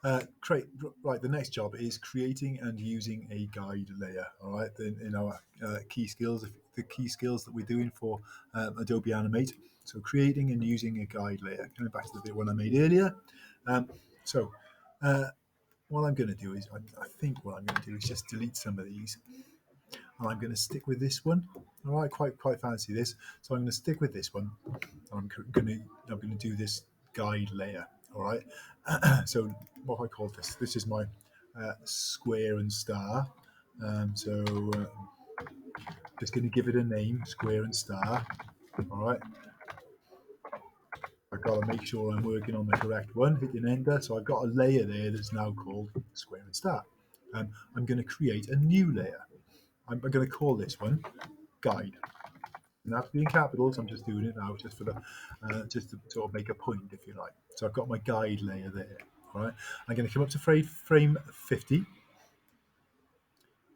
Right, the next job is creating and using a guide layer. All right, in our key skills, the key skills that we're doing for Adobe Animate. So creating and using a guide layer. Coming back to the bit one I made earlier. Um, so what I'm going to do is, I think what I'm going to do is just delete some of these, and I'm going to stick with this one. All right, quite fancy this. So I'm going to stick with this one. I'm going to do this guide layer. All right. So what have I called this? This is my square and star. So just going to give it a name, square and star. All right. I've got to make sure I'm working on the correct one, hitting enter. So I've got a layer there that's now called square and star. I'm going to create a new layer. I'm going to call this one guide. And that's being capitals. I'm just doing it now, just for the, just to sort of make a point, if you like. So I've got my guide layer there. All right. I'm going to come up to frame 50.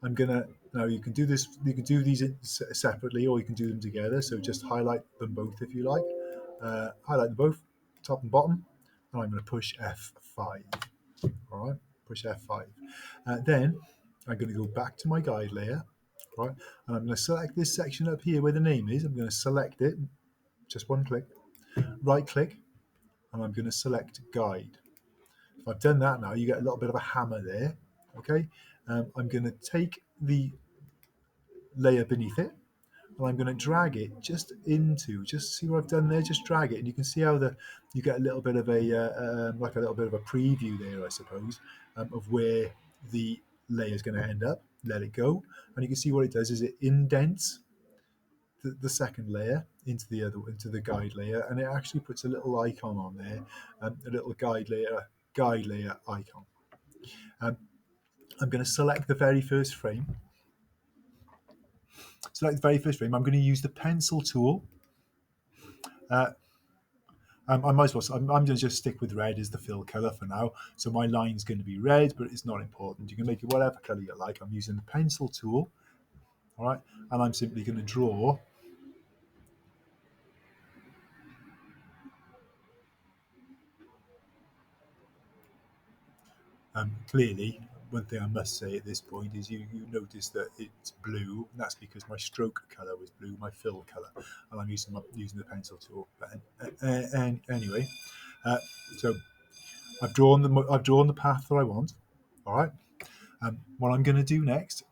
I'm gonna now you can do this. You can do these separately, or you can do them together. So just highlight them both if you like. Highlight them both, top and bottom, and I'm going to push F5. All right, push F5. Then I'm going to go back to my guide layer, right, and I'm going to select this section up here where the name is. I'm going to select it, just one click, right click, and I'm going to select guide. If I've done that now, you get a little bit of a hammer there. Okay, I'm going to take the layer beneath it, and I'm going to drag it just see what I've done there, just drag it, and you can see how you get a little bit of like a little bit of a preview there, I suppose, of where the layer is going to end up. Let it go, and you can see what it does is it indents the second layer into the guide layer, and it actually puts a little icon on there, a little guide layer icon. I'm going to select the very first frame. I'm going to use the pencil tool. I might as well. I'm going to just stick with red as the fill color for now. So my line's going to be red, but it's not important. You can make it whatever color you like. I'm using the pencil tool, all right, and I'm simply going to draw. Clearly, one thing I must say at this point is you notice that it's blue, and that's because my stroke color was blue, my fill color, and I'm using the pencil tool. And anyway, so I've drawn the path that I want. All right. What I'm going to do next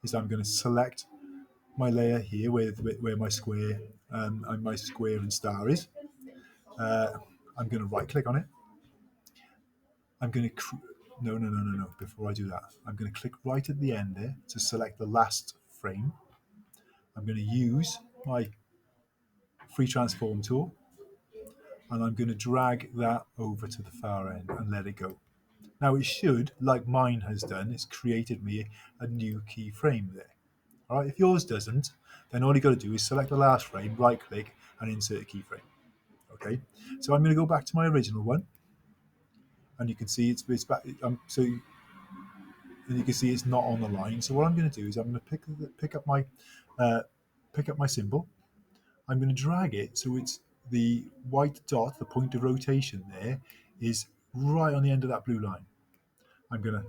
is I'm going to select my layer here where my square and my square and star is. I'm going to right click on it. I'm going to no. Before I do that, I'm going to click right at the end there to select the last frame. I'm going to use my free transform tool, and I'm going to drag that over to the far end and let it go. Now it should, like mine has done, it's created me a new keyframe there. All right, if yours doesn't, then all you got to do is select the last frame, right click, and insert a keyframe. Okay, so I'm going to go back to my original one, and you can see it's back. And you can see it's not on the line. So what I'm going to do is I'm going to pick up my symbol. I'm going to drag it so it's the white dot, the point of rotation there, is right on the end of that blue line. I'm going to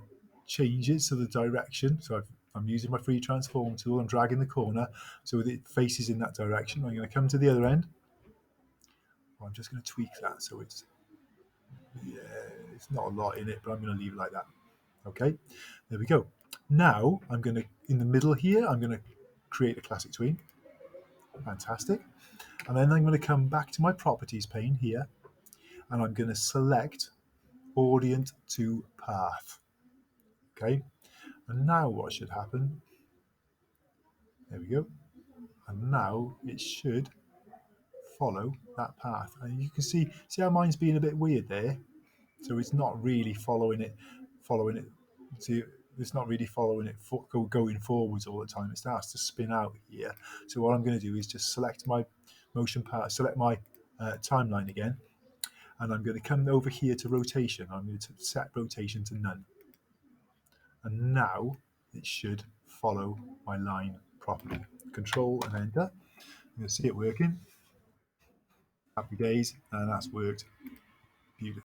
change it so the direction. So I'm using my free transform tool. I'm dragging the corner so that it faces in that direction. I'm going to come to the other end. I'm just going to tweak that so it's not a lot in it, but I'm going to leave it like that. Okay, there we go. Now I'm going to, in the middle here, I'm going to create a classic tween. Fantastic. And then I'm going to come back to my properties pane here, and I'm going to select orient to path. Okay, and now what should happen? There we go. And now it should follow that path. And you can see how mine's being a bit weird there. So it's not really following it. See, it's not really following it going forwards all the time. It starts to spin out here. So what I'm going to do is just select my motion path, select my timeline again, and I'm going to come over here to rotation. I'm going to set rotation to none. And now it should follow my line properly. Control and enter. You'll see it working. Happy days, and that's worked beautifully.